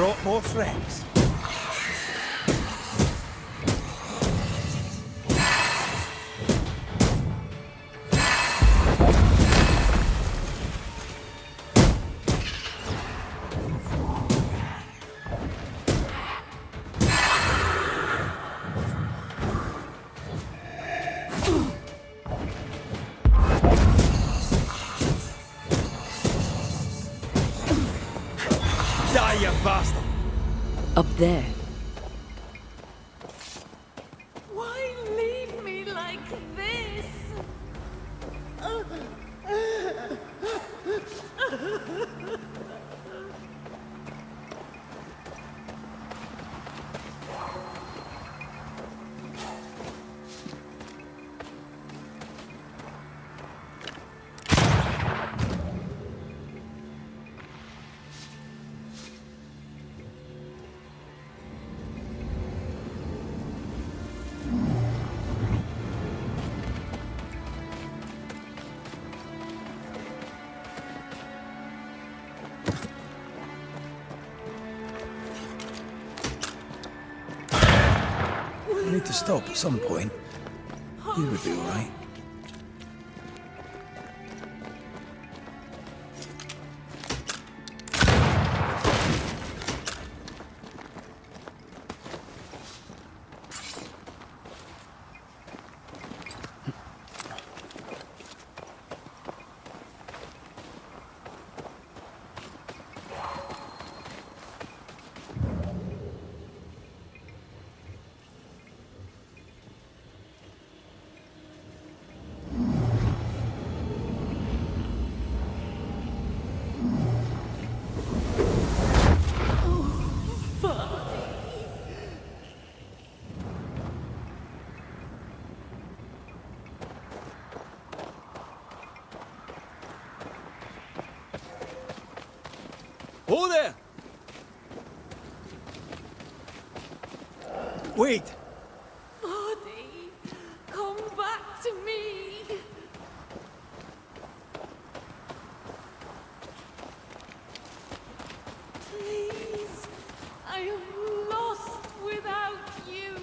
brought more friends. Die, you bastard! Up there. Why leave me like this? We need to stop at some point. You would be alright. Oh there! Wait! Body, come back to me. Please, I am lost without you.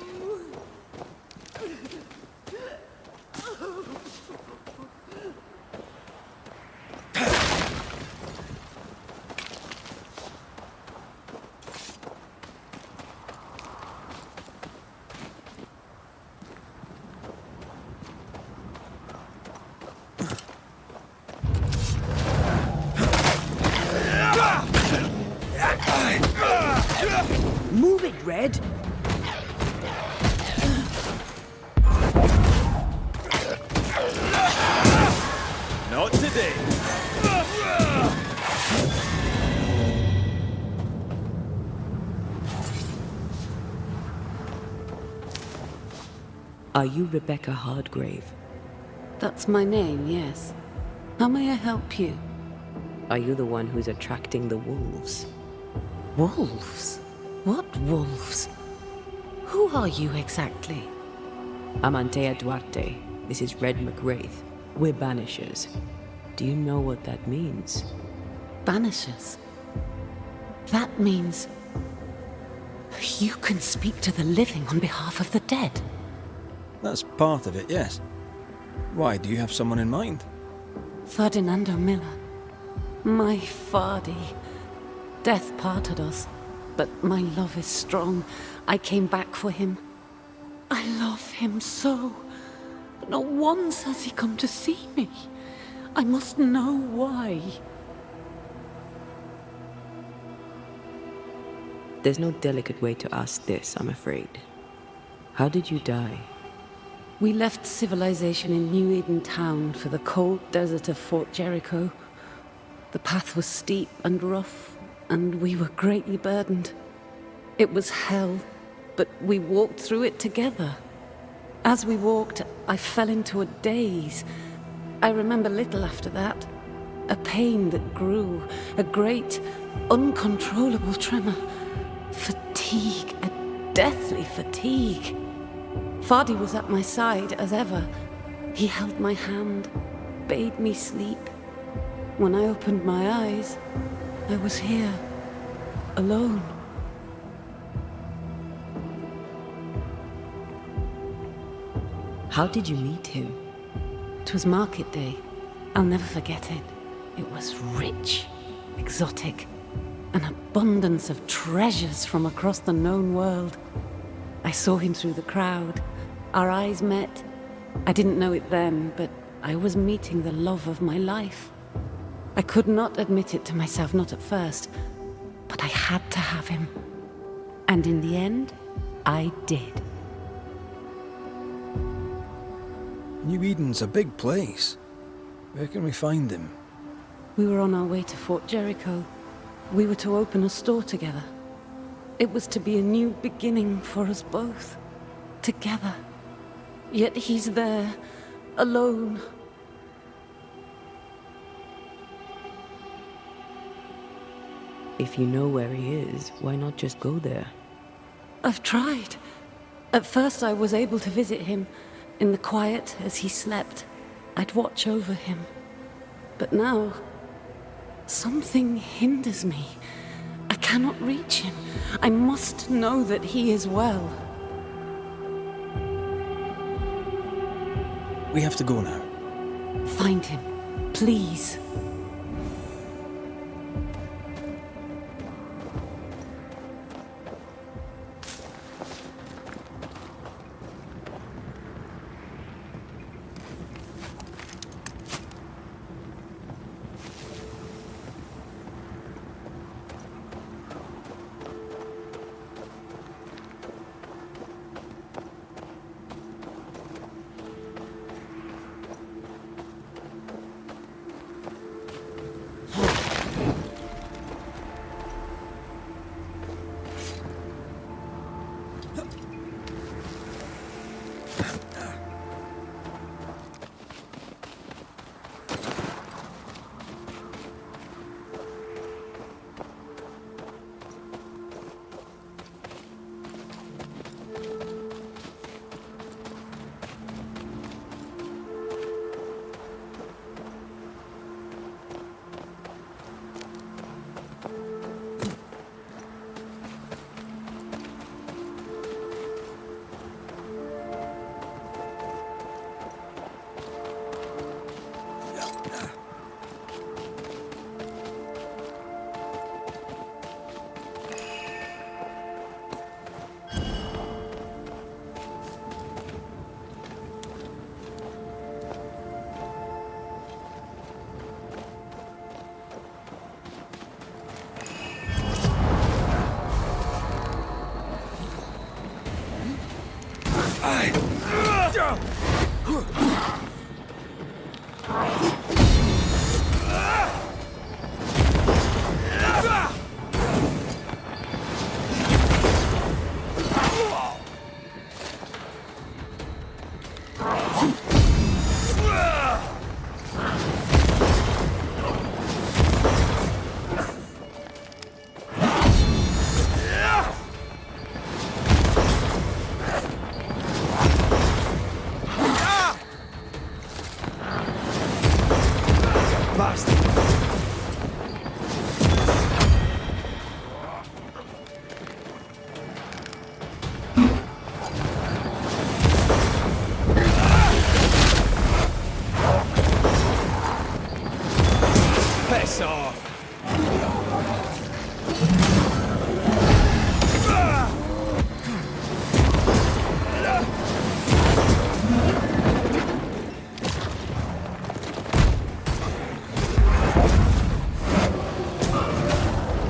Move it, Red! Not today. Are you Rebecca Hardgrave? That's my name, yes. How may I help you? Are you the one who's attracting the wolves? Wolves? What wolves? Who are you exactly? I'm Antea Duarte. This is Red McWraith. We're Banishers. Do you know what that means? Banishers? That means... you can speak to the living on behalf of the dead. That's part of it, yes. Why, do you have someone in mind? Ferdinando Miller. My Fardy. Death parted us, but my love is strong. I came back for him. I love him so. But not once has he come to see me. I must know why. There's no delicate way to ask this, I'm afraid. How did you die? We left civilization in New Eden Town for the cold desert of Fort Jericho. The path was steep and rough, and we were greatly burdened. It was hell, but we walked through it together. As we walked, I fell into a daze. I remember little after that. A pain that grew, a great, uncontrollable tremor. Fatigue, a deathly fatigue. Fardy was at my side, as ever. He held my hand, bade me sleep. When I opened my eyes, I was here, alone. How did you meet him? 'Twas market day. I'll never forget it. It was rich, exotic, an abundance of treasures from across the known world. I saw him through the crowd. Our eyes met. I didn't know it then, but I was meeting the love of my life. I could not admit it to myself, not at first, but I had to have him. And in the end, I did. New Eden's a big place. Where can we find him? We were on our way to Fort Jericho. We were to open a store together. It was to be a new beginning for us both. Together. Yet he's there, alone. If you know where he is, why not just go there? I've tried. At first I was able to visit him in the quiet as he slept. I'd watch over him. But now, something hinders me. I cannot reach him. I must know that he is well. We have to go now. Find him, please.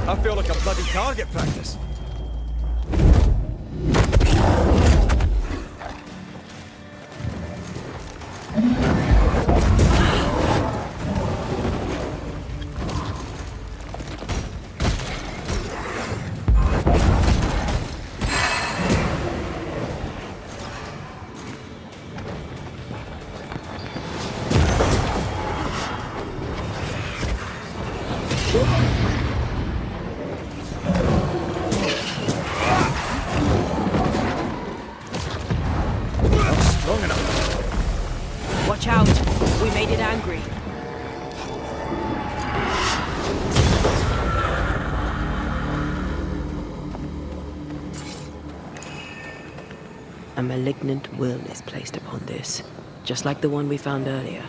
I feel like a bloody target practice. A malignant will is placed upon this, just like the one we found earlier.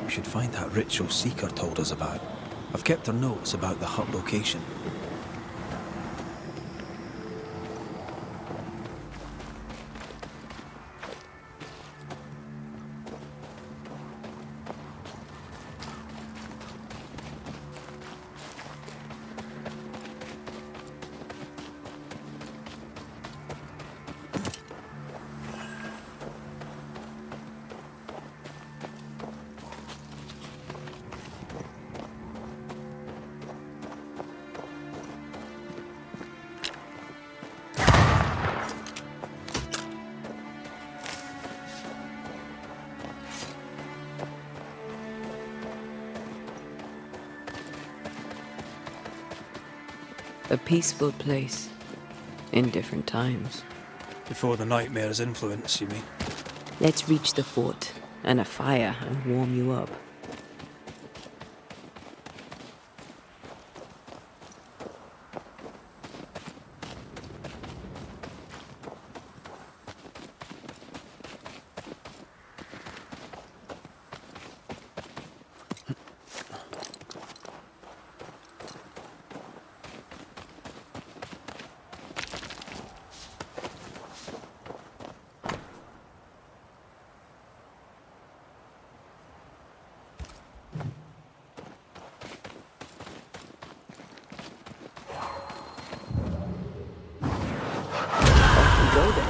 We should find that ritual Seeker told us about. I've kept her notes about the hut location. A peaceful place, in different times. Before the nightmare's influence, you mean? Let's reach the fort and a fire and warm you up. Go then.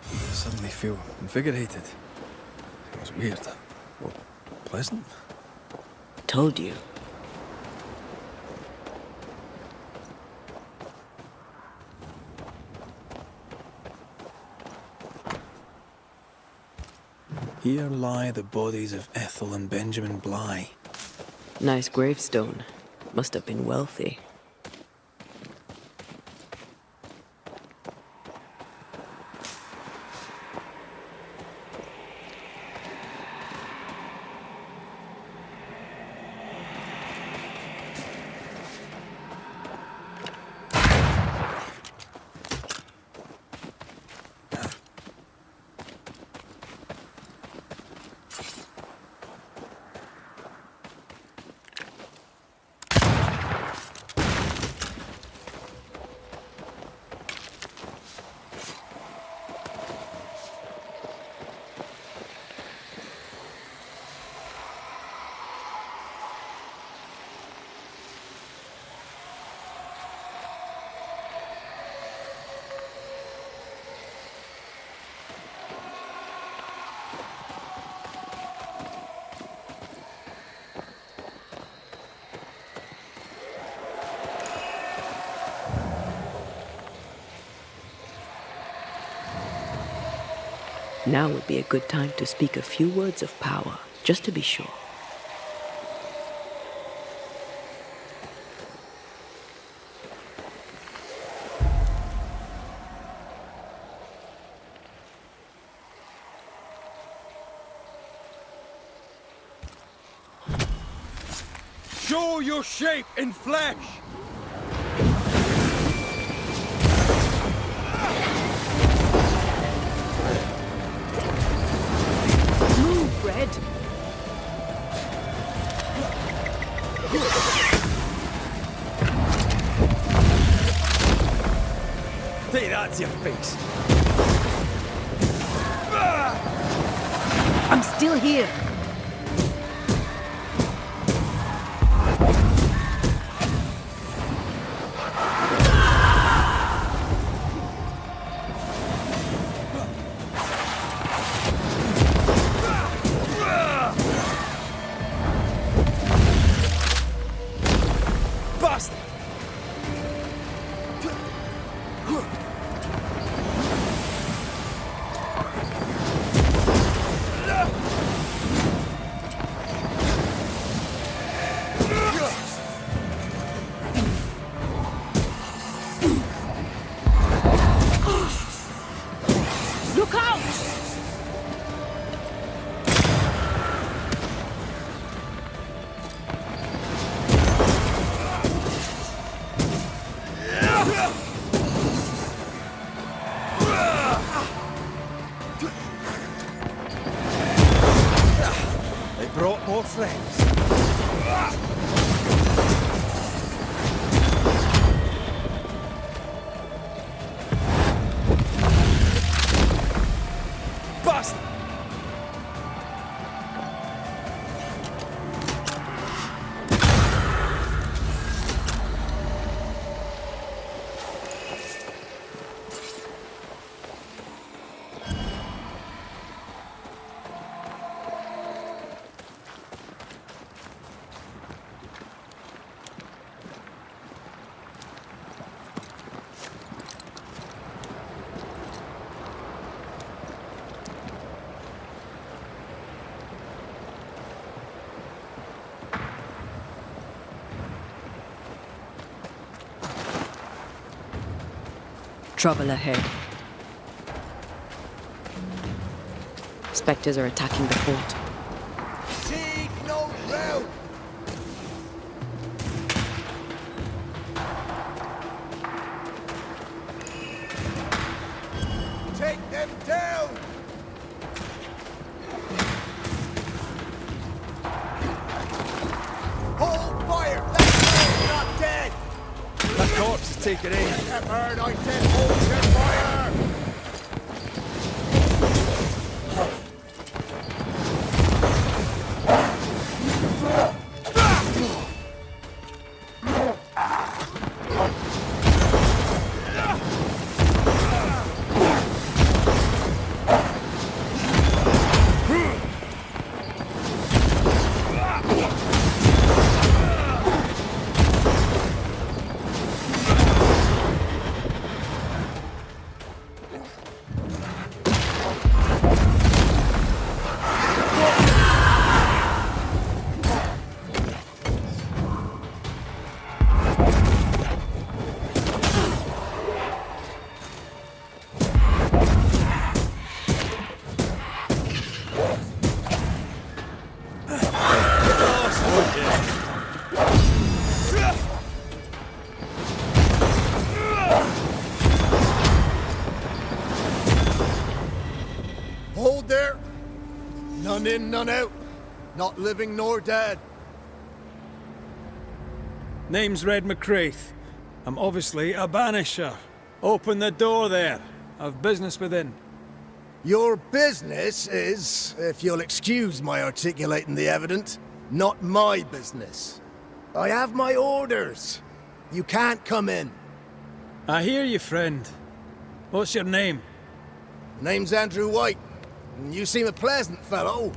I suddenly feel invigorated. It was weird. Well, pleasant. Told you. Here lie the bodies of Ethel and Benjamin Bly. Nice gravestone. Must have been wealthy. Now would be a good time to speak a few words of power, just to be sure. Show your shape in flesh! Move, Red! Take that to your face! I'm still here. brought more friends. Bust! Trouble ahead. Spectres are attacking the fort. Take no route! Take them down! Hold fire! That man's not dead! That corpse is taking aim. I've heard I said hold your fire! Hold there. None in, none out. Not living nor dead. Name's Red McCraith. I'm obviously a banisher. Open the door there. I've business within. Your business is, if you'll excuse my articulating the evident, not my business. I have my orders. You can't come in. I hear you, friend. What's your name? The name's Andrew White. And you seem a pleasant fellow.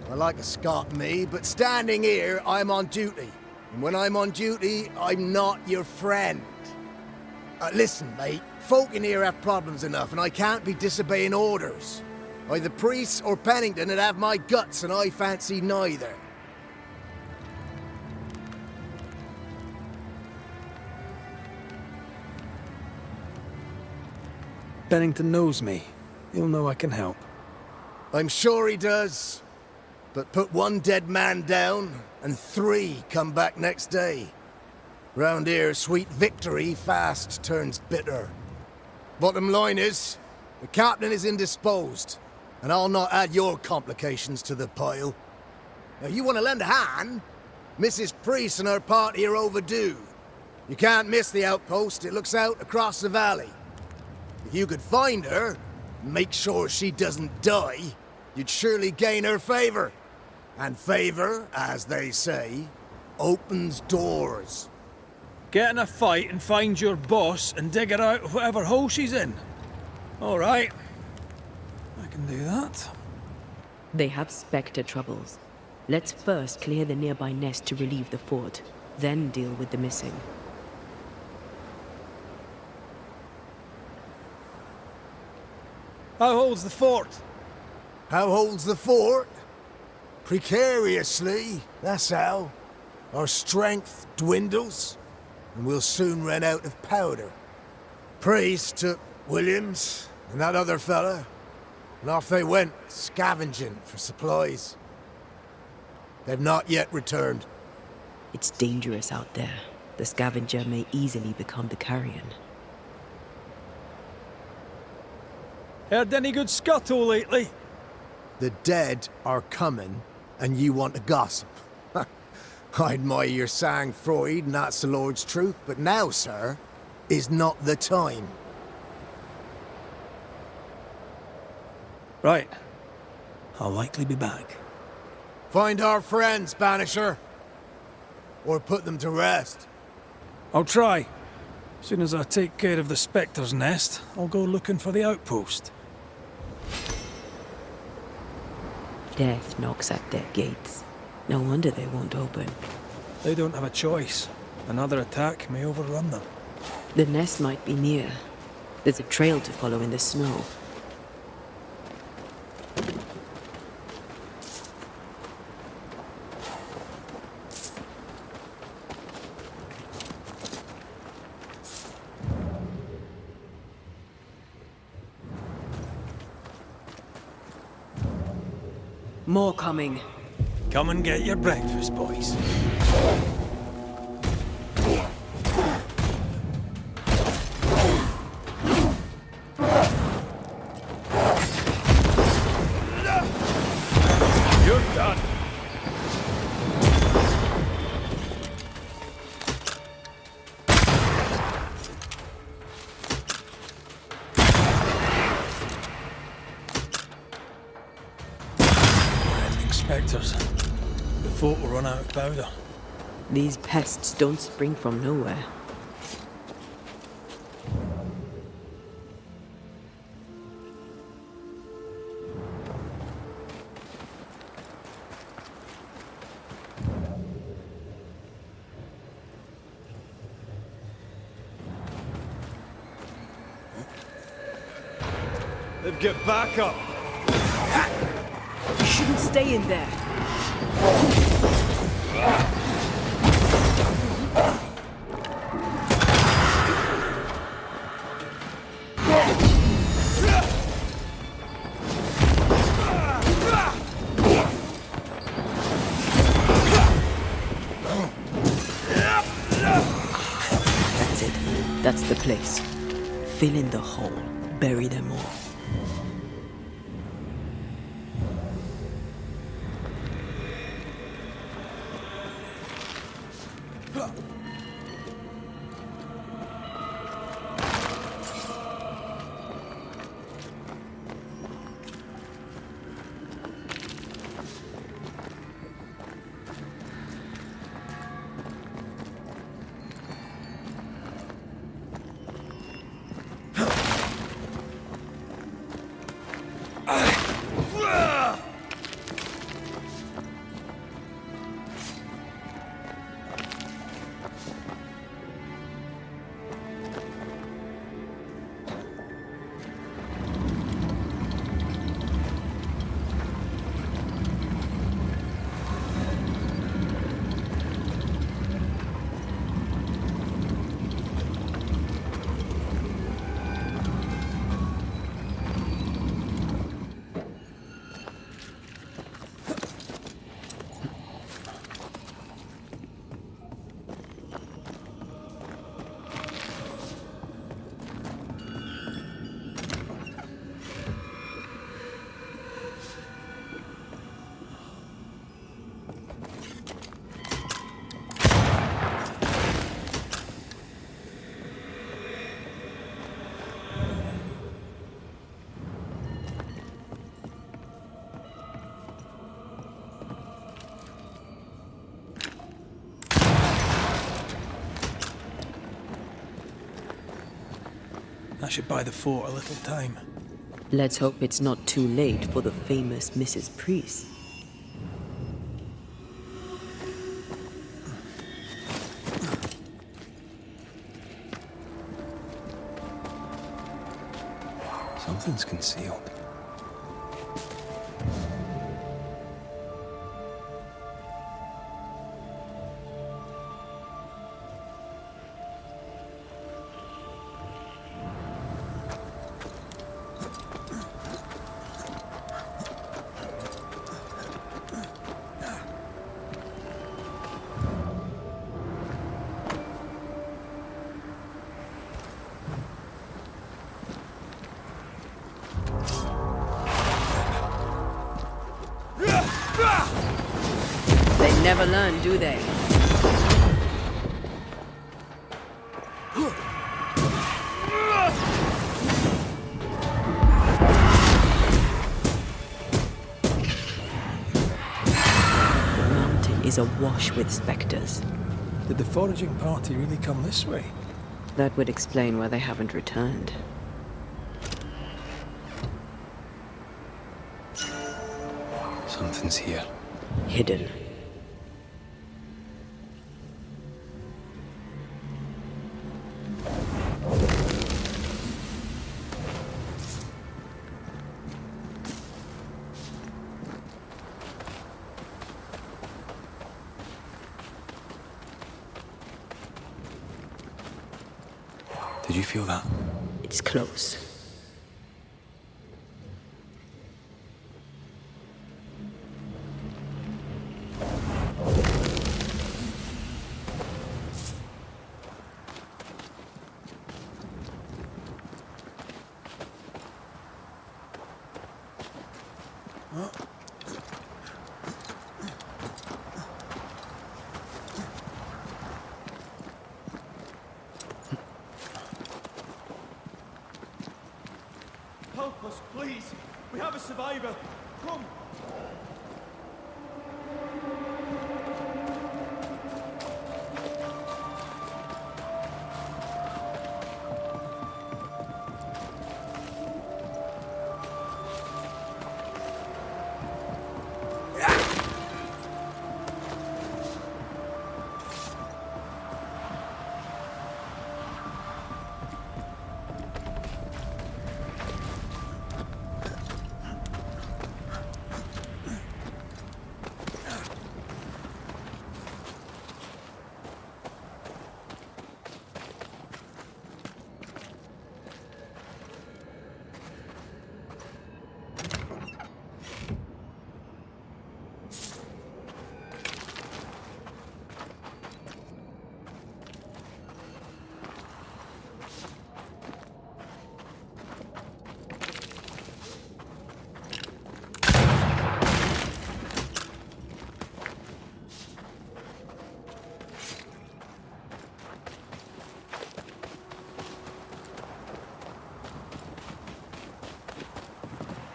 I like a Scot, me, but standing here, I'm on duty. And when I'm on duty, I'm not your friend. Listen, mate. Folk in here have problems enough, and I can't be disobeying orders. Either priests or Pennington would have my guts, and I fancy neither. Bennington knows me. He'll know I can help. I'm sure he does. But put one dead man down, and 3 come back next day. Round here, sweet victory fast turns bitter. Bottom line is, the captain is indisposed, and I'll not add your complications to the pile. Now, you want to lend a hand? Mrs. Priest and her party are overdue. You can't miss the outpost, it looks out across the valley. If you could find her, and make sure she doesn't die, you'd surely gain her favor. And favor, as they say, opens doors. Get in a fight and find your boss and dig her out of whatever hole she's in. All right. I can do that. They have Spectre troubles. Let's first clear the nearby nest to relieve the fort, then deal with the missing. How holds the fort? How holds the fort? Precariously, that's how. Our strength dwindles, and we'll soon run out of powder. Priest took Williams and that other fella, and off they went, scavenging for supplies. They've not yet returned. It's dangerous out there. The scavenger may easily become the carrion. Heard any good scuttle lately? The dead are coming, and you want to gossip. I admire your sang-froid, and that's the Lord's truth, but now, sir, is not the time. Right. I'll likely be back. Find our friends, Banisher. Or put them to rest. I'll try. As soon as I take care of the Spectre's nest, I'll go looking for the outpost. Death knocks at their gates. No wonder they won't open. They don't have a choice. Another attack may overrun them. The nest might be near. There's a trail to follow in the snow. More coming. Come and get your breakfast, boys. You're done. Spectres. The fort will run out of powder. These pests don't spring from nowhere. They've got back up. You shouldn't stay in there. That's it. That's the place. Fill in the hole. Bury them all. That should buy the fort a little time. Let's hope it's not too late for the famous Mrs. Priest. Something's concealed. never learn, do they? The mountain is awash with specters. Did the foraging party really come this way? That would explain why they haven't returned. Something's here. Hidden. Did you feel that? It's close. Help us, please! We have a survivor! Come!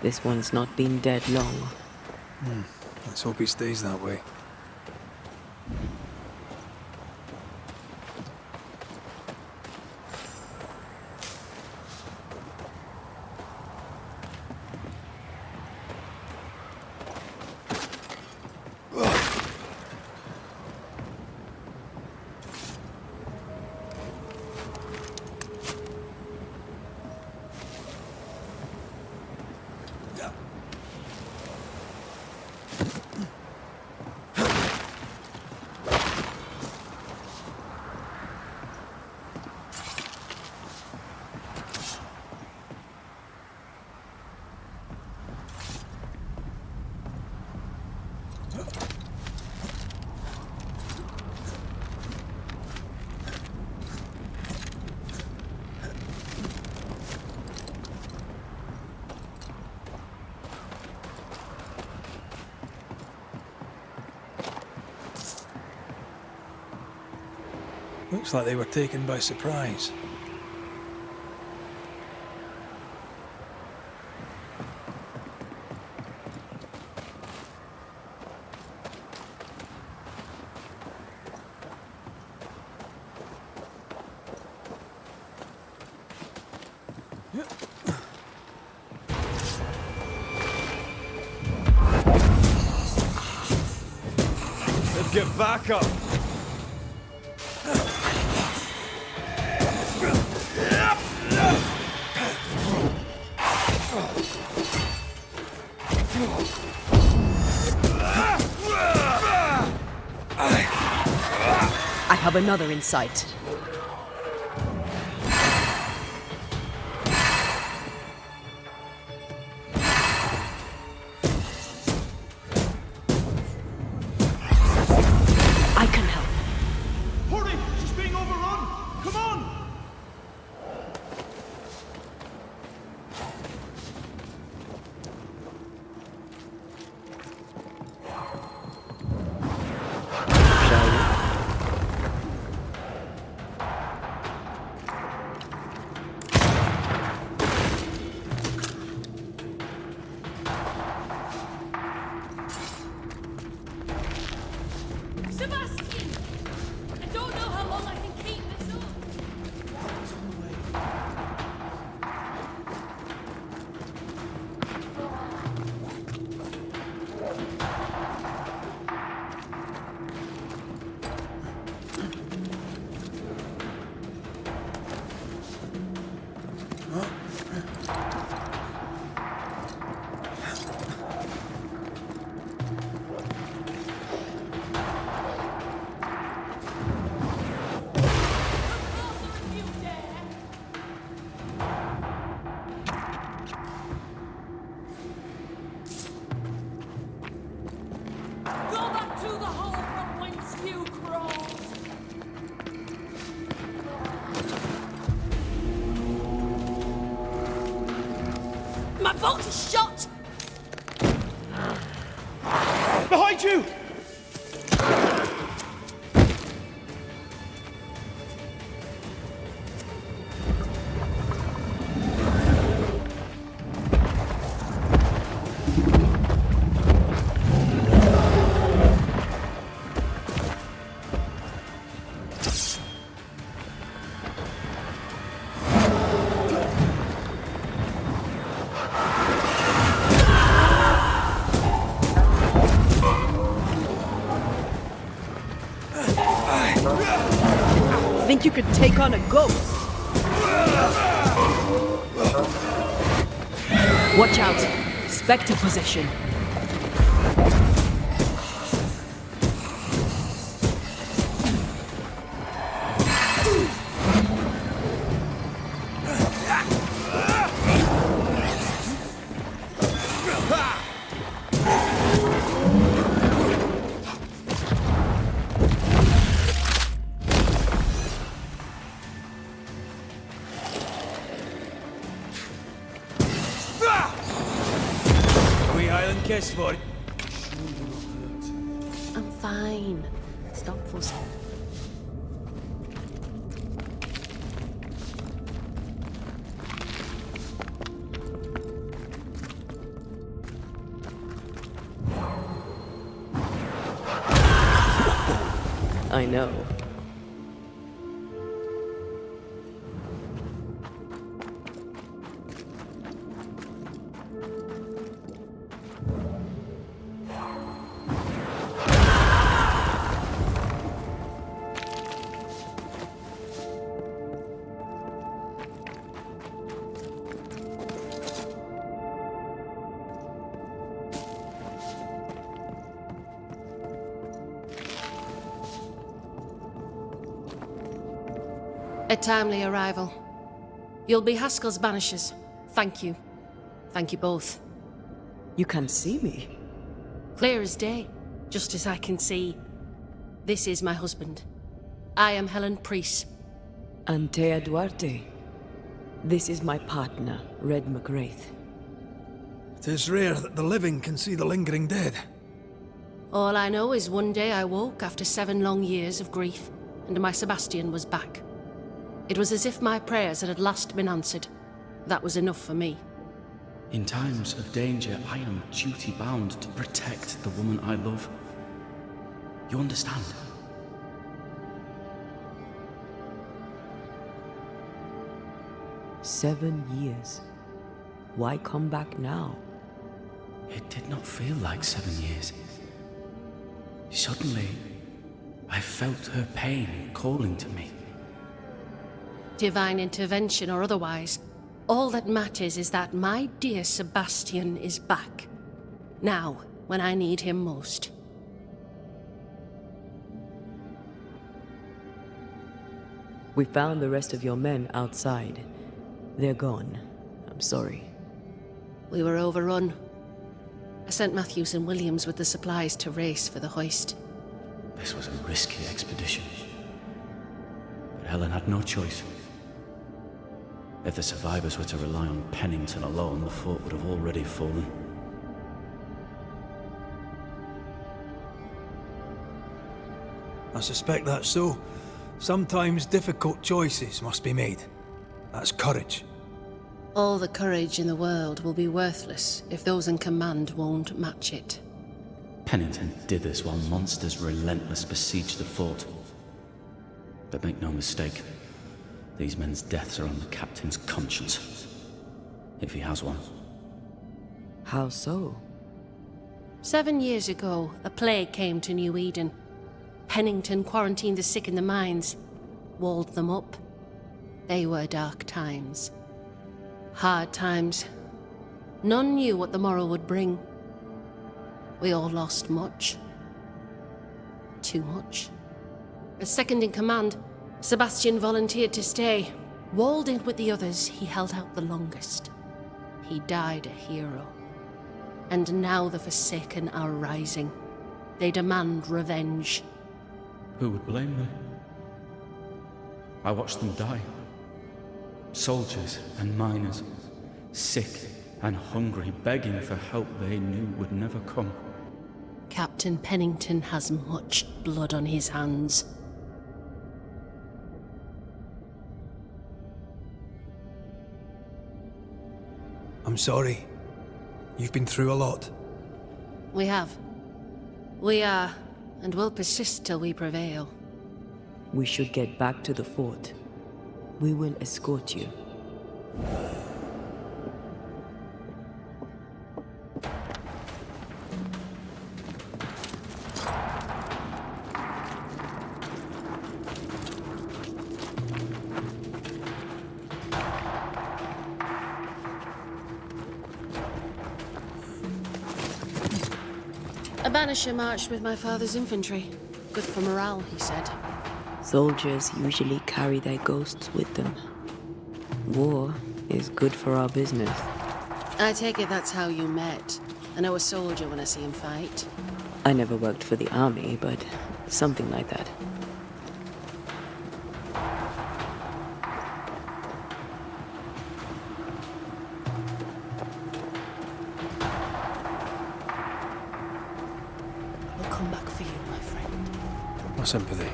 This one's not been dead long. Let's hope he stays that way. Looks like they were taken by surprise. Let's get back up! I have another in sight. I can help. Hurry! She's being overrun! Come on! Go back to the hole from whence you crawled. My boat is shot! Behind you! Think you could take on a ghost? Watch out! Spectre possession. Kiss for it. I'm fine. Stop fussing. I know. A timely arrival. You'll be Haskell's Banishers. Thank you. Thank you both. You can see me. Clear as day, just as I can see. This is my husband. I am Helen Priest. Antea Duarte. This is my partner, Red McGrath. 'Tis rare that the living can see the lingering dead. All I know is one day I woke after 7 long years of grief, and my Sebastian was back. It was as if my prayers had at last been answered. That was enough for me. In times of danger, I am duty-bound to protect the woman I love. You understand? "7 years. Why come back now?" It did not feel like 7 years. Suddenly, I felt her pain calling to me. Divine intervention or otherwise, all that matters is that my dear Sebastian is back. Now, when I need him most. We found the rest of your men outside. They're gone. I'm sorry. We were overrun. I sent Matthews and Williams with the supplies to race for the hoist. This was a risky expedition. But Helen had no choice. If the survivors were to rely on Pennington alone, the fort would have already fallen. I suspect that's so. Sometimes difficult choices must be made. That's courage. All the courage in the world will be worthless if those in command won't match it. Pennington did this while monsters relentless besieged the fort. But make no mistake, these men's deaths are on the captain's conscience. If he has one. How so? 7 years ago, a plague came to New Eden. Pennington quarantined the sick in the mines, walled them up. They were dark times. Hard times. None knew what the morrow would bring. We all lost much. Too much. As second in command, Sebastian volunteered to stay. Walled in with the others, he held out the longest. He died a hero. And now the Forsaken are rising. They demand revenge. Who would blame them? I watched them die. Soldiers and miners, sick and hungry, begging for help they knew would never come. Captain Pennington has much blood on his hands. I'm sorry. You've been through a lot. We have. We are, and will persist till we prevail. We should get back to the fort. We will escort you. A Banisher marched with my father's infantry. Good for morale, he said. Soldiers usually carry their ghosts with them. War is good for our business. I take it that's how you met. I know a soldier when I see him fight. I never worked for the army, but something like that. We'll come back for you, my friend. My sympathies.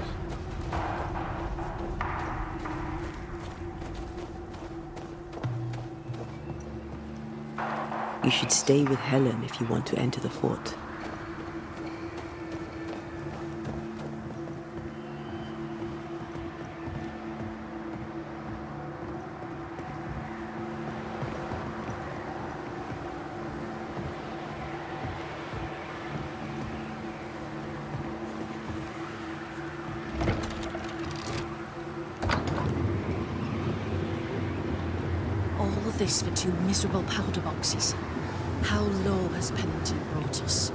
You should stay with Helen if you want to enter the fort. All of this for 2 miserable powder boxes. How low has Pennington brought us?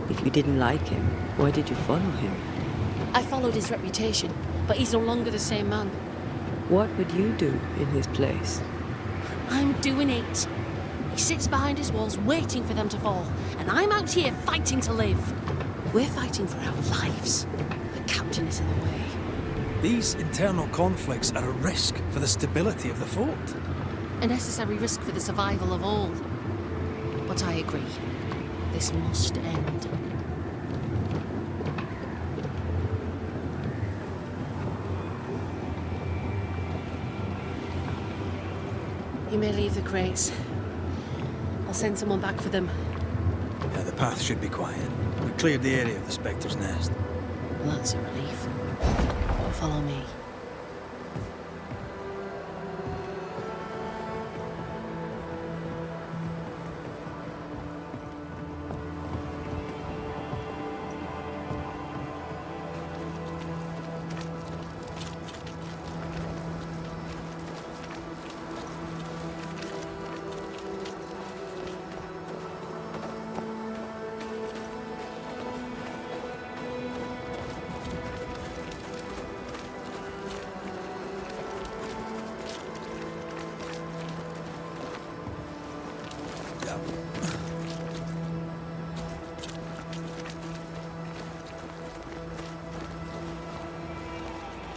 If you didn't like him, why did you follow him? I followed his reputation, but he's no longer the same man. What would you do in his place? I'm doing it. He sits behind his walls waiting for them to fall, and I'm out here fighting to live. We're fighting for our lives. The captain is in the way. These internal conflicts are a risk for the stability of the fort. A necessary risk for the survival of all. But I agree. This must end. You may leave the crates. I'll send someone back for them. Yeah, the path should be quiet. We cleared the area of the Spectre's nest. Well, that's a relief. Follow me.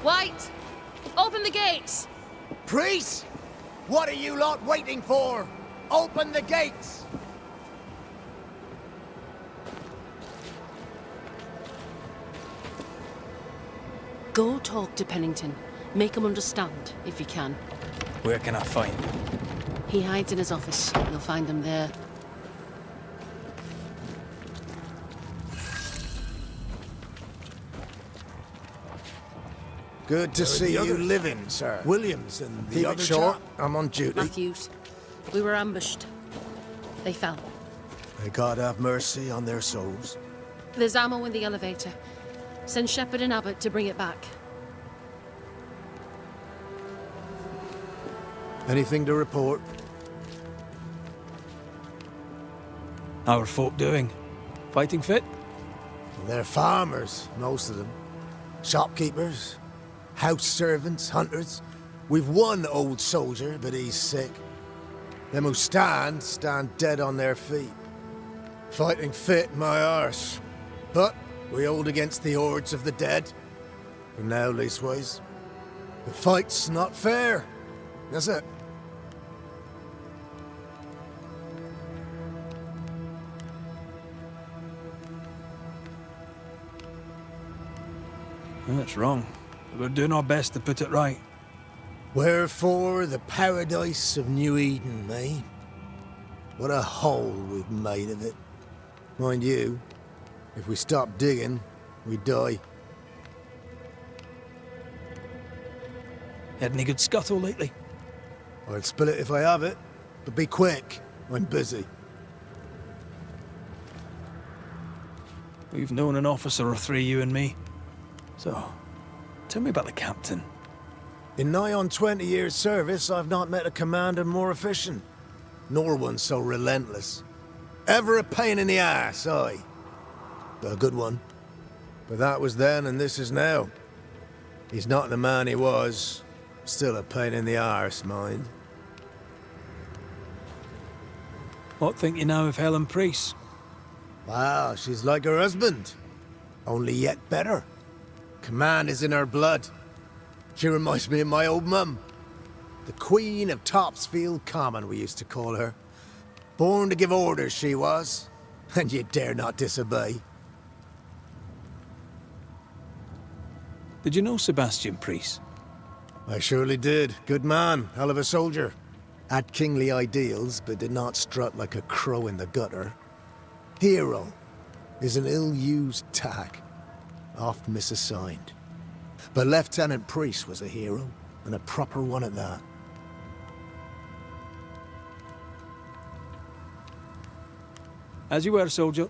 White! Open the gates! Priest! What are you lot waiting for? Open the gates! Go talk to Pennington. Make him understand, if you can. Where can I find him? He hides in his office. You'll find him there. Good to see you living, sir. Williams and the Keep other it short. chap. I'm on duty. Matthews. We were ambushed. They fell. May God have mercy on their souls. There's ammo in the elevator. Send Shepard and Abbott to bring it back. Anything to report? How are folk doing? Fighting fit? They're farmers, most of them. Shopkeepers, house servants, hunters. We've one old soldier, but he's sick. Them who stand dead on their feet. Fighting fit, my arse. But we hold against the hordes of the dead. For now, leastways. The fight's not fair. That's it. That's wrong. We're doing our best to put it right. Wherefore the paradise of New Eden, eh? What a hole we've made of it. Mind you, if we stop digging, we die. Had any good scuttle lately? I'll spill it if I have it, but be quick. I'm busy. We've known an officer or three, you and me. So, tell me about the captain. In nigh on 20 years' service, I've not met a commander more efficient, nor one so relentless. Ever a pain in the ass, aye. But a good one. But that was then and this is now. He's not the man he was. Still a pain in the arse, mind. What think you now of Helen Priest? Wow, she's like her husband. Only yet better. Command is in her blood. She reminds me of my old mum. The Queen of Topsfield Common, we used to call her. Born to give orders, she was. And you dare not disobey. Did you know Sebastian Priest? I surely did. Good man, hell of a soldier. Had kingly ideals, but did not strut like a crow in the gutter. Hero is an ill-used tag, oft misassigned. But Lieutenant Priest was a hero, and a proper one at that. As you were, soldier.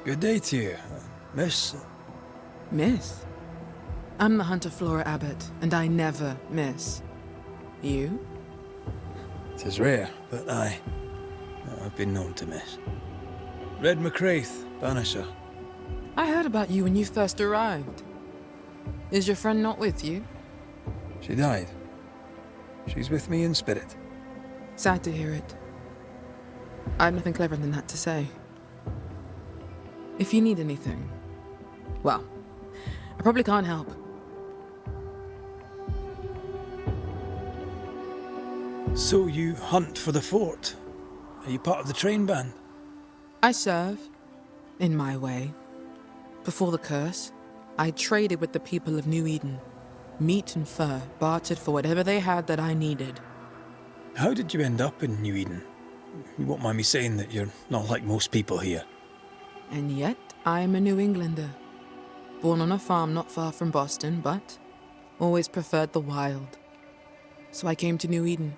Good day to you, miss. Miss? I'm the hunter Flora Abbott, and I never miss. You? It is rare, but I've been known to miss. Red McWraith, Banisher. I heard about you when you first arrived. Is your friend not with you? She died. She's with me in spirit. Sad to hear it. I have nothing cleverer than that to say. If you need anything, well, I probably can't help. So you hunt for the fort? Are you part of the train band? I serve, in my way. Before the curse, I traded with the people of New Eden. Meat and fur, bartered for whatever they had that I needed. How did you end up in New Eden? You won't mind me saying that you're not like most people here. And yet, I am a New Englander. Born on a farm not far from Boston, but always preferred the wild. So I came to New Eden.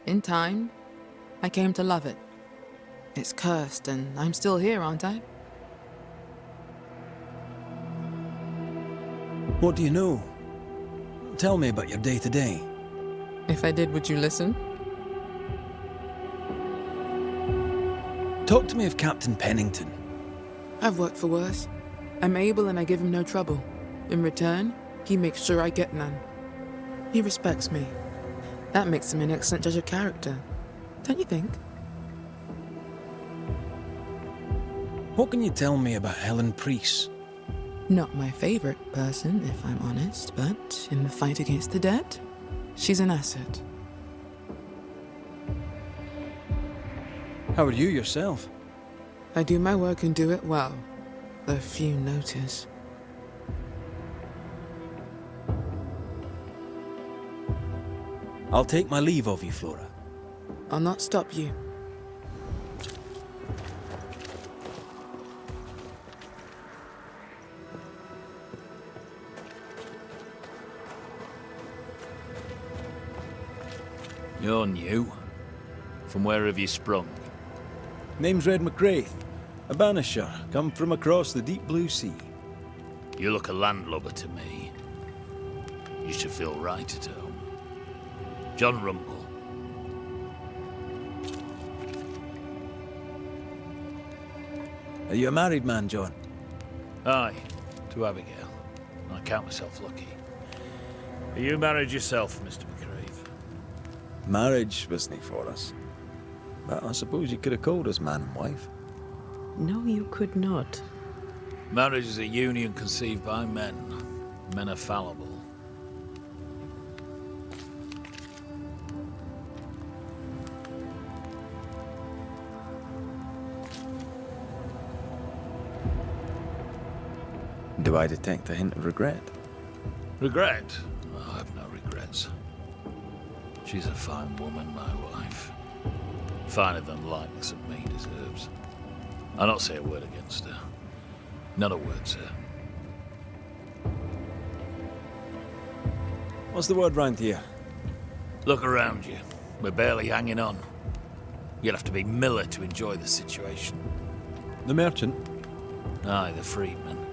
In time, I came to love it. It's cursed, and I'm still here, aren't I? What do you know? Tell me about your day-to-day. If I did, would you listen? Talk to me of Captain Pennington. I've worked for worse. I'm able and I give him no trouble. In return, he makes sure I get none. He respects me. That makes him an excellent judge of character. Don't you think? What can you tell me about Helen Priest? Not my favorite person, if I'm honest, but in the fight against the dead, she's an asset. How are you yourself? I do my work and do it well, though few notice. I'll take my leave of you, Flora. I'll not stop you. You're new. From where have you sprung? Name's Red McGrath, a Banisher, come from across the deep blue sea. You look a landlubber to me. You should feel right at home. John Rumble. Are you a married man, John? Aye, to Abigail. I count myself lucky. Are you married yourself, Mr. McCraith? Marriage wasn't for us. But I suppose you could have called us man and wife. No, you could not. Marriage is a union conceived by men. Men are fallible. Do I detect a hint of regret? Regret? Oh, I have no regrets. She's a fine woman, my wife. Finer than likeness of me deserves. I'll not say a word against her. Not a word, sir. What's the word round here? Look around you. We're barely hanging on. You'll have to be Miller to enjoy the situation. The merchant? Aye, the freedman.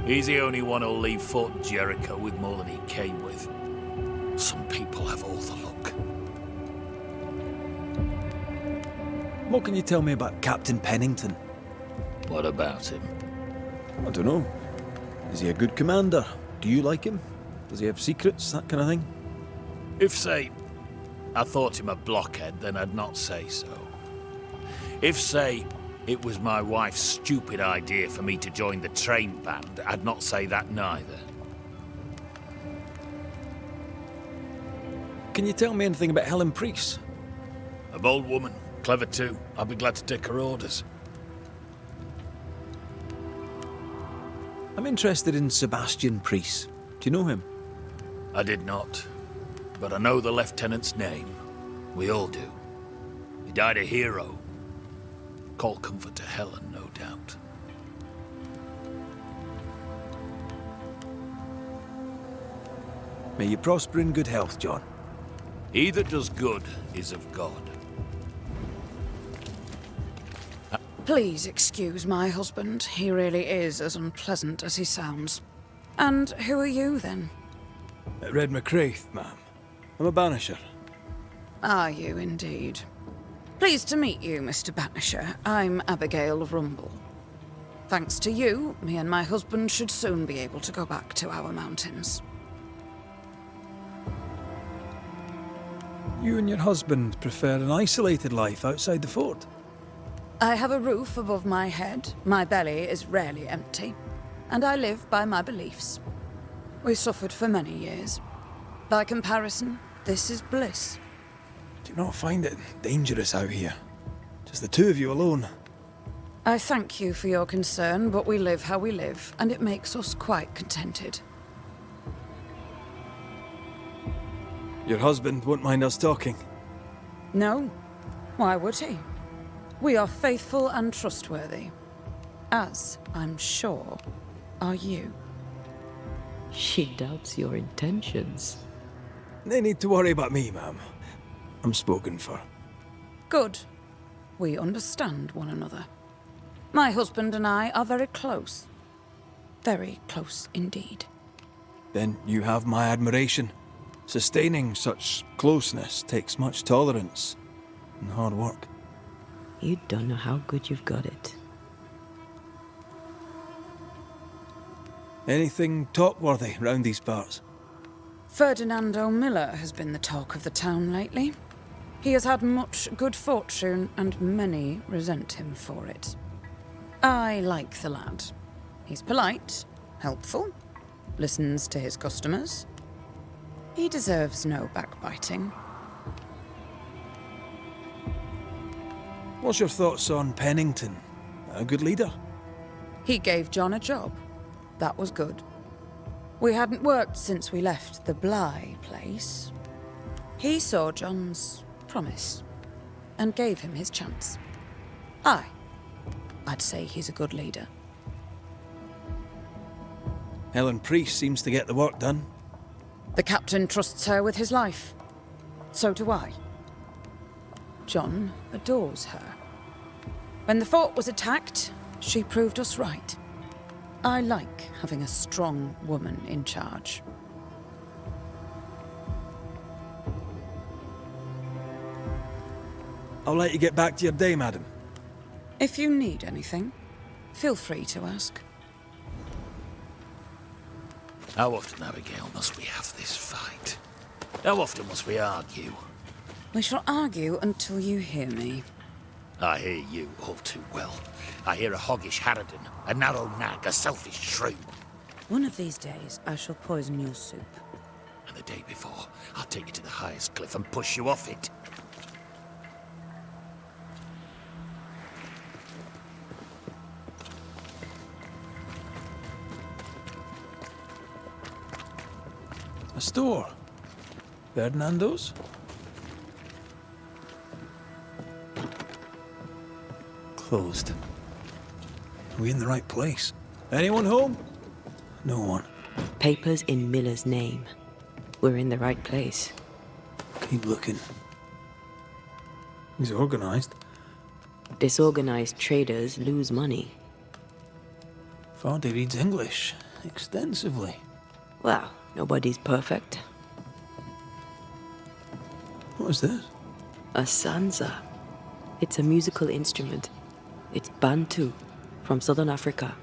He's the only one who'll leave Fort Jericho with more than he came with. Some people have all the luck. What can you tell me about Captain Pennington? What about him? I don't know. Is he a good commander? Do you like him? Does he have secrets, that kind of thing? If, say, I thought him a blockhead, then I'd not say so. If, say, it was my wife's stupid idea for me to join the train band, I'd not say that neither. Can you tell me anything about Helen Priest? A bold woman, clever too. I'll be glad to take her orders. I'm interested in Sebastian Priest. Do you know him? I did not, but I know the lieutenant's name. We all do. He died a hero. Call comfort to Helen, no doubt. May you prosper in good health, John. He that does good is of God. Please excuse my husband. He really is as unpleasant as he sounds. And who are you, then? Red McCraith, ma'am. I'm a Banisher. Are you, indeed? Pleased to meet you, Mr. Banisher. I'm Abigail Rumble. Thanks to you, me and my husband should soon be able to go back to our mountains. You and your husband prefer an isolated life outside the fort? I have a roof above my head, my belly is rarely empty, and I live by my beliefs. We suffered for many years. By comparison, this is bliss. Do you not find it dangerous out here? Just the two of you alone? I thank you for your concern, but we live how we live, and it makes us quite contented. Your husband won't mind us talking? No. Why would he? We are faithful and trustworthy. As, I'm sure, are you. She doubts your intentions. No need to worry about me, ma'am. I'm spoken for. Good. We understand one another. My husband and I are very close. Very close indeed. Then you have my admiration. Sustaining such closeness takes much tolerance and hard work. You don't know how good you've got it. Anything talk-worthy round these parts? Ferdinando Miller has been the talk of the town lately. He has had much good fortune, and many resent him for it. I like the lad. He's polite, helpful, listens to his customers. He deserves no backbiting. What's your thoughts on Pennington? A good leader? He gave John a job. That was good. We hadn't worked since we left the Bly place. He saw John's promise and gave him his chance. I'd say he's a good leader. Helen Priest seems to get the work done. The captain trusts her with his life. So do I. John adores her. When the fort was attacked, she proved us right. I like having a strong woman in charge. I'll let you get back to your day, madam. If you need anything, feel free to ask. How often, Abigail, must we have this fight? How often must we argue? We shall argue until you hear me. I hear you all too well. I hear a hoggish harridan, a narrow nag, a selfish shrew. One of these days, I shall poison your soup. And the day before, I'll take you to the highest cliff and push you off it. A store. Ferdinando's? Closed. Are we in the right place? Anyone home? No one. Papers in Miller's name. We're in the right place. Keep looking. He's organized. Disorganized traders lose money. Vardy reads English extensively. Well, nobody's perfect. What is this? A sansa. It's a musical instrument. It's Bantu, from southern Africa.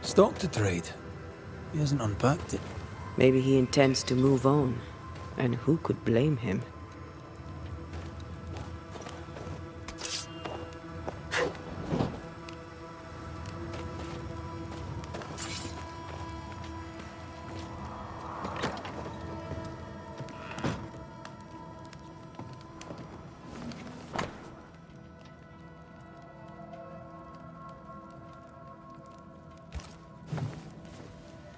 Stock to trade. He hasn't unpacked it. Maybe he intends to move on. And who could blame him?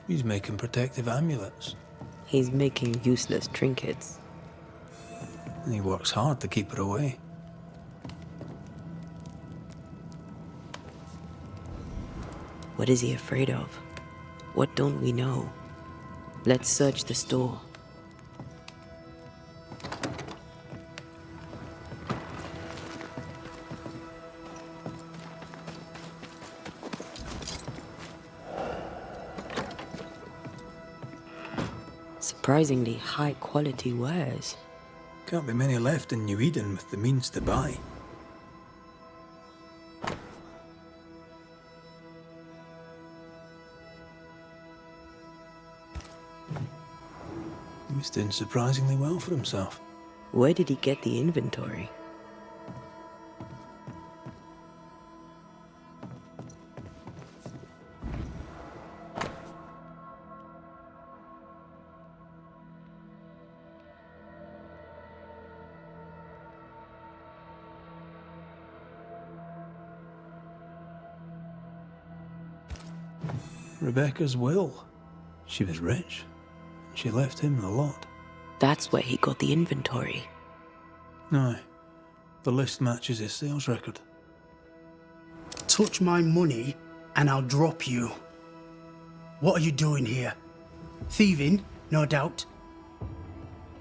He's making protective amulets. He's making useless trinkets. And he works hard to keep it away. What is he afraid of? What don't we know? Let's search the store. Surprisingly high quality wares. Can't be many left in New Eden with the means to buy. He's doing surprisingly well for himself. Where did he get the inventory? Rebecca's will. She was rich. She left him the lot. That's where he got the inventory. Aye. The list matches his sales record. Touch my money and I'll drop you. What are you doing here? Thieving, no doubt.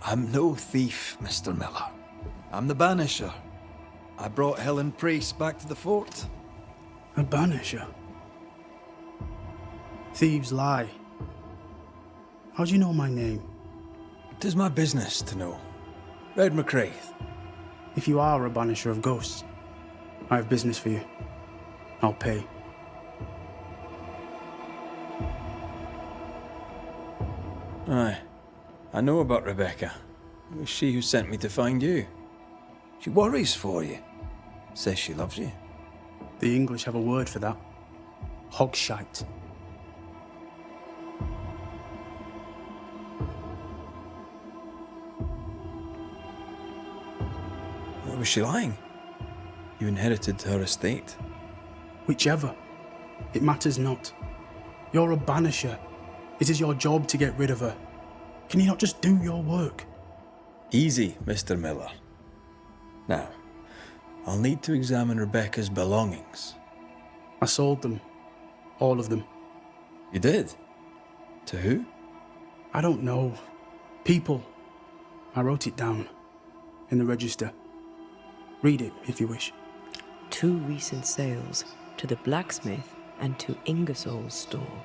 I'm no thief, Mr. Miller. I'm the Banisher. I brought Helen Priest back to the fort. A Banisher? Thieves lie. How do you know my name? 'Tis my business to know. Red McCraith. If you are a Banisher of ghosts, I have business for you. I'll pay. Aye. I know about Rebecca. It was she who sent me to find you. She worries for you. Says she loves you. The English have a word for that. Hogshite. was she lying? You inherited her estate. Whichever. It matters not. You're a banisher. It is your job to get rid of her. Can you not just do your work? Easy, Mr. Miller. Now, I'll need to examine Rebecca's belongings. I sold them. All of them. You did? To who? I don't know. People. I wrote it down. In the register. Read it, if you wish. 2 recent sales to the blacksmith and to Ingersoll's store.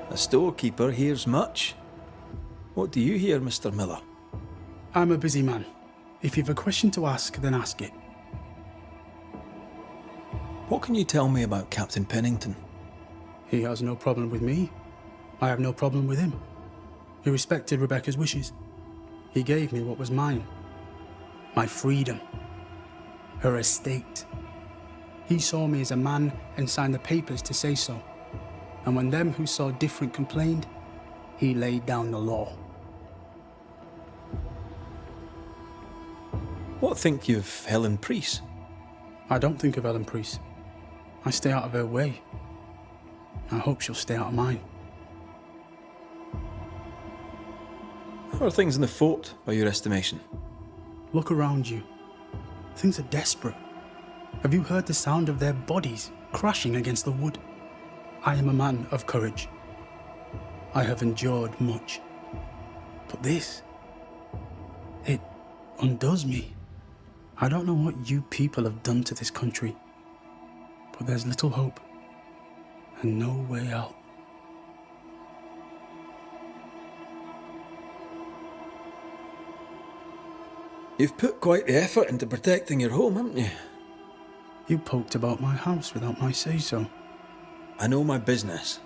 A storekeeper hears much. What do you hear, Mr. Miller? I'm a busy man. If you've a question to ask, then ask it. What can you tell me about Captain Pennington? He has no problem with me. I have no problem with him. He respected Rebecca's wishes. He gave me what was mine. My freedom. Her estate. He saw me as a man and signed the papers to say so. And when them who saw different complained, he laid down the law. What think you of Helen Priest? I don't think of Helen Priest. I stay out of her way. I hope she'll stay out of mine. How are things in the fort, by your estimation? Look around you. Things are desperate. Have you heard the sound of their bodies crashing against the wood? I am a man of courage. I have endured much. But this, it undoes me. I don't know what you people have done to this country, but there's little hope and no way out. You've put quite the effort into protecting your home, haven't you? You poked about my house without my say-so. I know my business.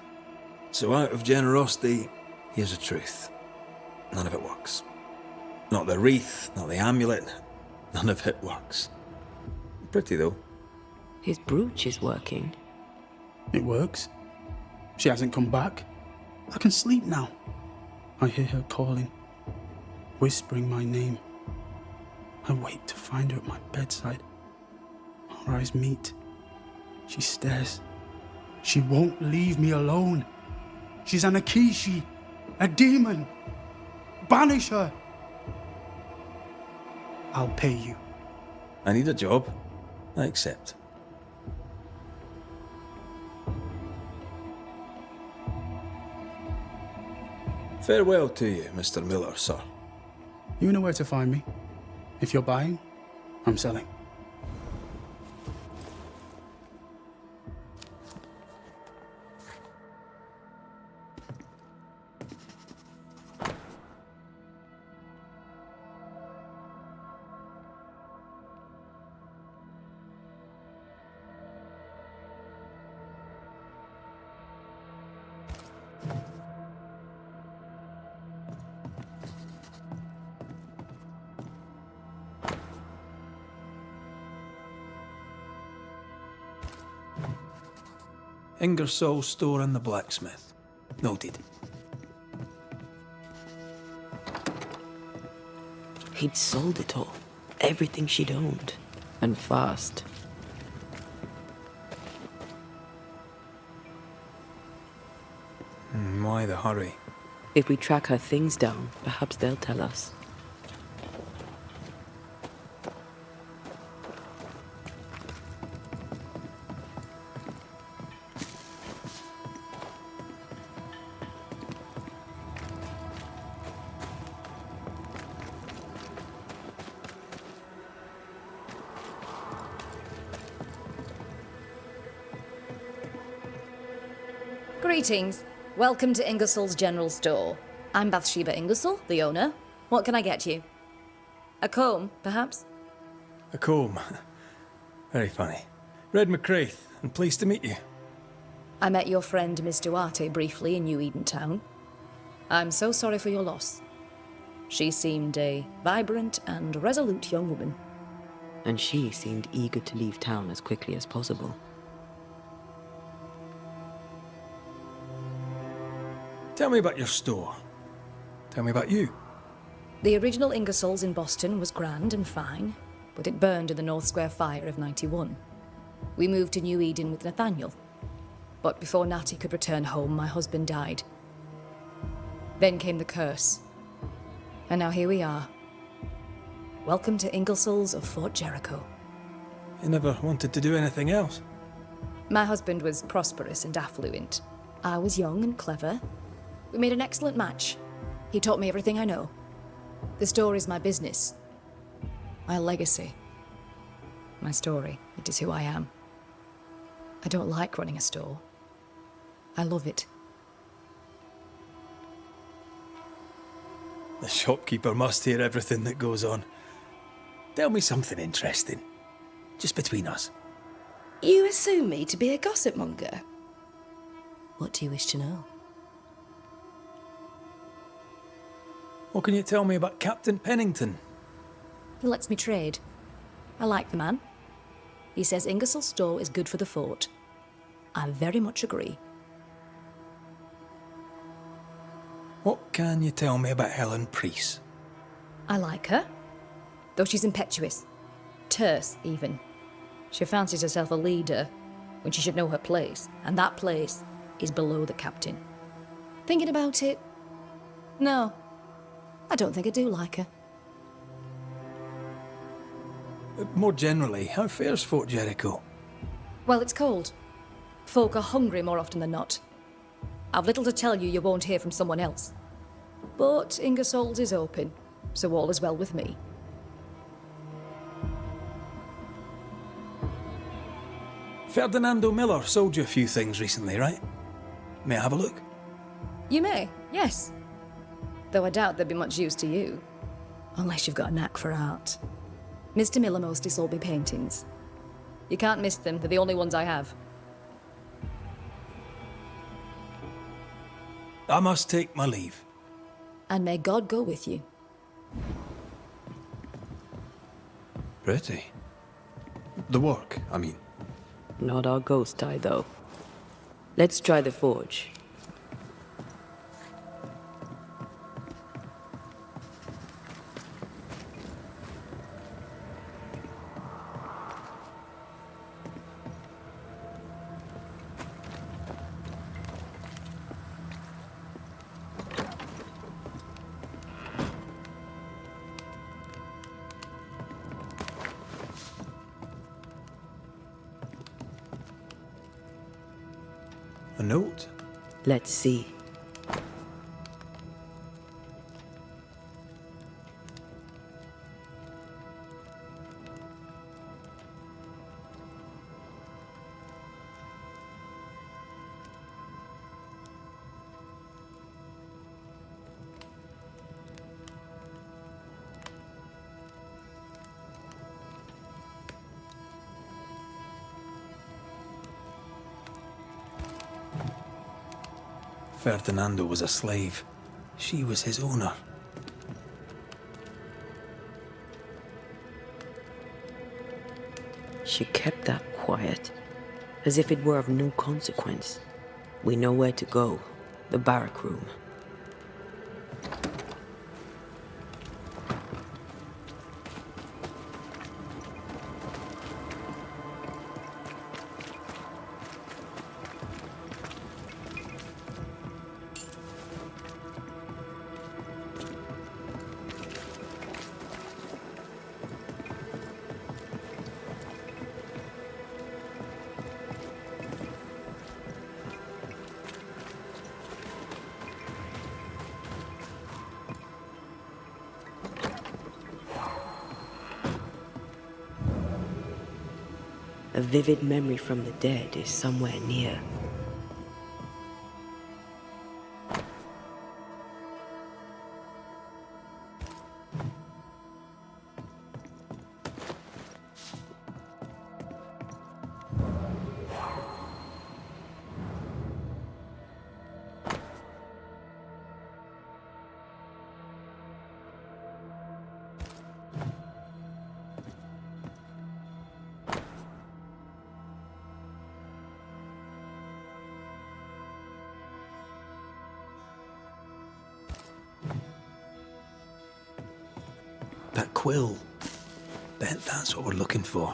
So out of generosity, here's the truth. None of it works. Not the wreath, not the amulet. None of it works. Pretty, though. His brooch is working. It works. She hasn't come back. I can sleep now. I hear her calling, whispering my name. I wait to find her at my bedside. Our eyes meet. She stares. She won't leave me alone. She's an Akishi, a demon. Banish her. I'll pay you. I need a job. I accept. Farewell to you, Mr. Miller, sir. You know where to find me. If you're buying, I'm selling. Ingersoll's store and the blacksmith. Noted. He'd sold it all. Everything she'd owned. And fast. Why the hurry? If we track her things down, perhaps they'll tell us. Greetings. Welcome to Ingersoll's General Store. I'm Bathsheba Ingersoll, the owner. What can I get you? A comb, perhaps? A comb. Very funny. Red McCraith, and pleased to meet you. I met your friend Miss Duarte briefly in New Eden Town. I'm so sorry for your loss. She seemed a vibrant and resolute young woman. And she seemed eager to leave town as quickly as possible. Tell me about your store. Tell me about you. The original Ingersoll's in Boston was grand and fine, but it burned in the North Square fire of 91. We moved to New Eden with Nathaniel. But before Natty could return home, my husband died. Then came the curse. And now here we are. Welcome to Ingersoll's of Fort Jericho. You never wanted to do anything else? My husband was prosperous and affluent. I was young and clever. We made an excellent match. He taught me everything I know. The store is my business. My legacy. My story. It is who I am. I don't like running a store. I love it. The shopkeeper must hear everything that goes on. Tell me something interesting. Just between us. You assume me to be a gossip monger? What do you wish to know? What can you tell me about Captain Pennington? He lets me trade. I like the man. He says Ingersoll's store is good for the fort. I very much agree. What can you tell me about Helen Priest? I like her, though she's impetuous. Terse, even. She fancies herself a leader when she should know her place, and that place is below the captain. Thinking about it, no, I don't think I do like her. More generally, how fares Fort Jericho? Well, it's cold. Folk are hungry more often than not. I've little to tell you won't hear from someone else. But Ingersoll's is open, so all is well with me. Ferdinando Miller sold you a few things recently, right? May I have a look? You may, yes. Though I doubt there'd be much use to you. Unless you've got a knack for art. Mr. Miller mostly sold me paintings. You can't miss them, they're the only ones I have. I must take my leave. And may God go with you. Pretty. The work, I mean. Not our ghost eye, though. Let's try the forge. A note? Let's see. Ferdinando was a slave. She was his owner. She kept that quiet, as if it were of no consequence. We know where to go. The barrack room. A vivid memory from the dead is somewhere near. quill. Bet that's what we're looking for.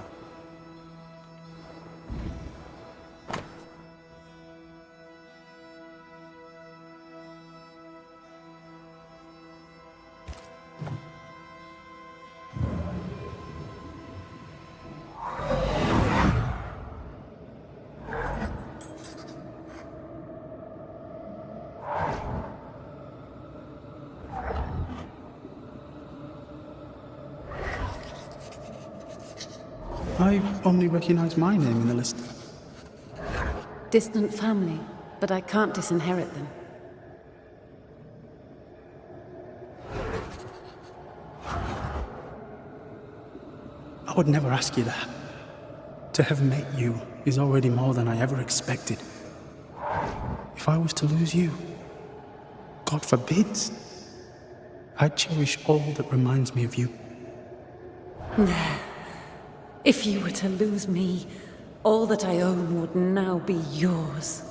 I only recognize my name in the list. Distant family, but I can't disinherit them. I would never ask you that. To have met you is already more than I ever expected. If I was to lose you, God forbids, I'd cherish all that reminds me of you. If you were to lose me, all that I own would now be yours.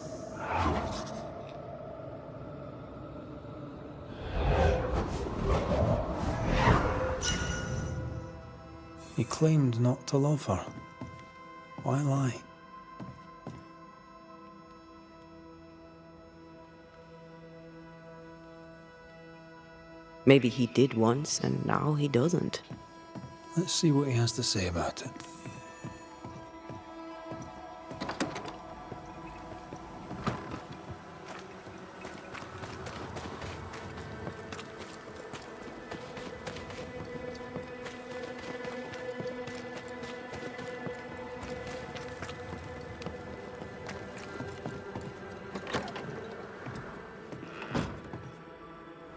He claimed not to love her. Why lie? Maybe he did once, and now he doesn't. Let's see what he has to say about it.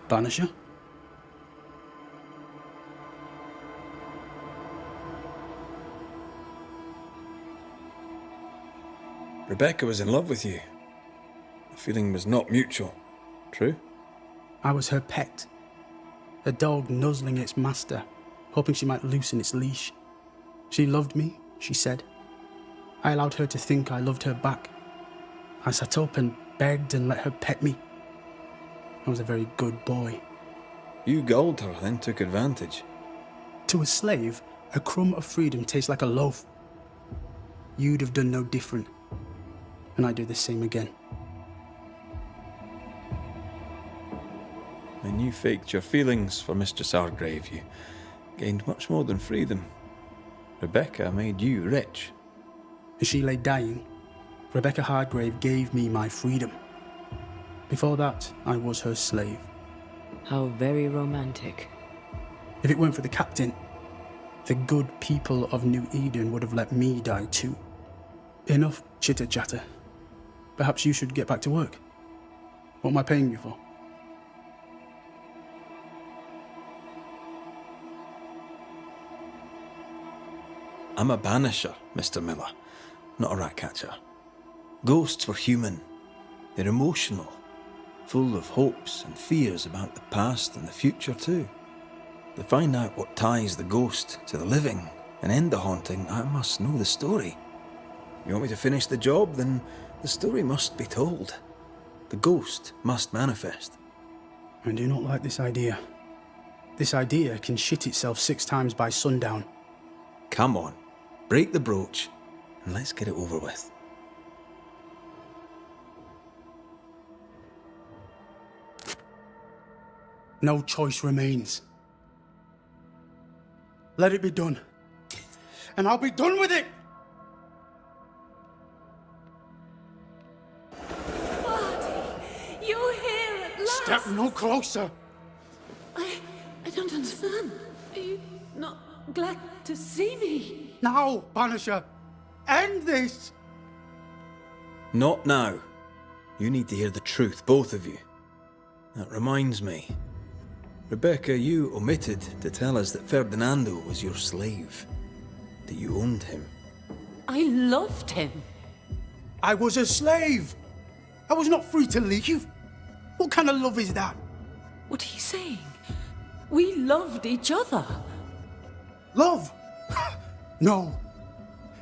Banisher? Rebecca was in love with you. The feeling was not mutual. True? I was her pet. A dog nuzzling its master, hoping she might loosen its leash. She loved me, she said. I allowed her to think I loved her back. I sat up and begged and let her pet me. I was a very good boy. You gulled her, then took advantage. To a slave, a crumb of freedom tastes like a loaf. You'd have done no different. And I'd do the same again. When you faked your feelings for Mistress Argrave, you gained much more than freedom. Rebecca made you rich. As she lay dying, Rebecca Hargrave gave me my freedom. Before that, I was her slave. How very romantic. If it weren't for the captain, the good people of New Eden would have let me die too. Enough chitter-chatter. Perhaps you should get back to work. What am I paying you for? I'm a banisher, Mr. Miller, not a rat catcher. Ghosts were human. They're emotional, full of hopes and fears about the past and the future too. To find out what ties the ghost to the living and end the haunting, I must know the story. You want me to finish the job? Then the story must be told. The ghost must manifest. I do not like this idea. This idea can shit itself 6 times by sundown. Come on, break the brooch and let's get it over with. No choice remains. Let it be done. And I'll be done with it! You're here at last! Step no closer! I don't understand. Are you not glad to see me? Now, Banisher! End this! Not now. You need to hear the truth, both of you. That reminds me. Rebecca, you omitted to tell us that Ferdinando was your slave. That you owned him. I loved him. I was a slave! I was not free to leave. What kind of love is that? What are you saying? We loved each other. Love? No.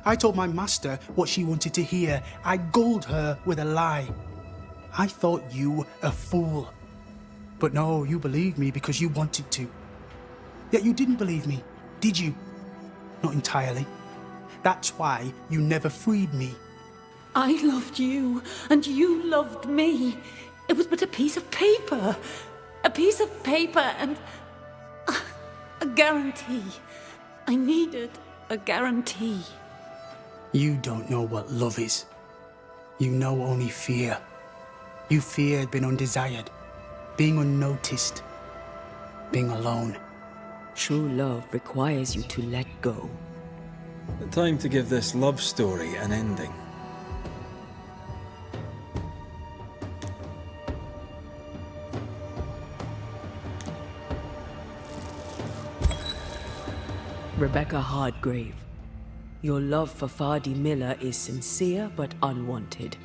I told my master what she wanted to hear. I gulled her with a lie. I thought you a fool. But no, you believed me because you wanted to. Yet you didn't believe me, did you? Not entirely. That's why you never freed me. I loved you, and you loved me. It was but a piece of paper. A piece of paper and a guarantee. I needed a guarantee. You don't know what love is. You know only fear. You feared being undesired, being unnoticed, being alone. True love requires you to let go. Time to give this love story an ending. Rebecca Hardgrave, your love for Fardy Miller is sincere but unwanted.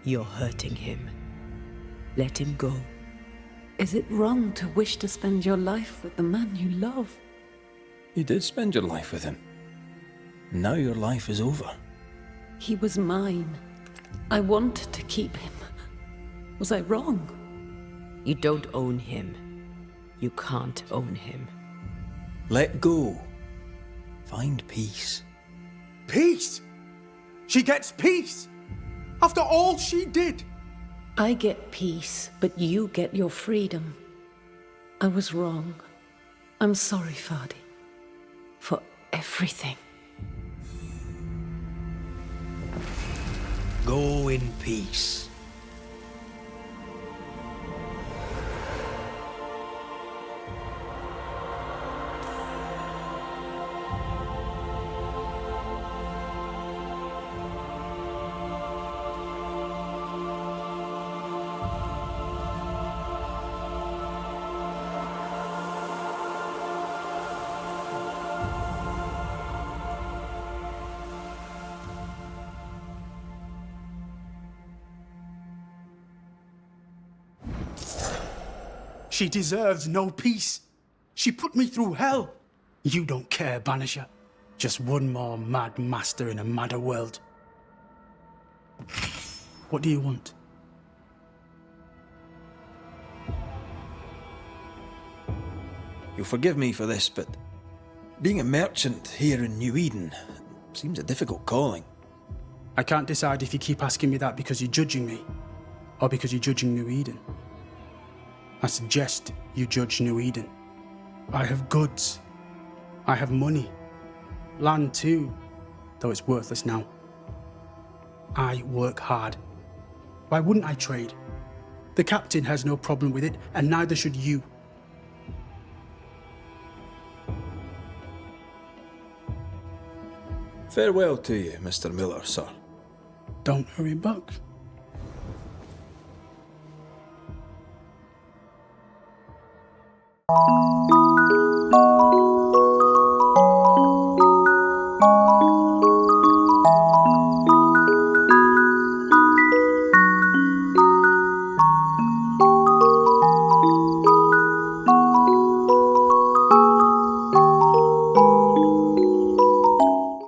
You're hurting him. Let him go. Is it wrong to wish to spend your life with the man you love? You did spend your life with him. Now your life is over. He was mine. I wanted to keep him. Was I wrong? You don't own him. You can't own him. Let go. Find peace. Peace? She gets peace? After all she did? I get peace, but you get your freedom. I was wrong. I'm sorry, Fardy. For everything. Go in peace. She deserves no peace. She put me through hell. You don't care, Banisher. Just one more mad master in a madder world. What do you want? You'll forgive me for this, but being a merchant here in New Eden seems a difficult calling. I can't decide if you keep asking me that because you're judging me, or because you're judging New Eden. I suggest you judge New Eden. I have goods. I have money. Land too, though it's worthless now. I work hard. Why wouldn't I trade? The captain has no problem with it, and neither should you. Farewell to you, Mr. Miller, sir. Don't hurry back.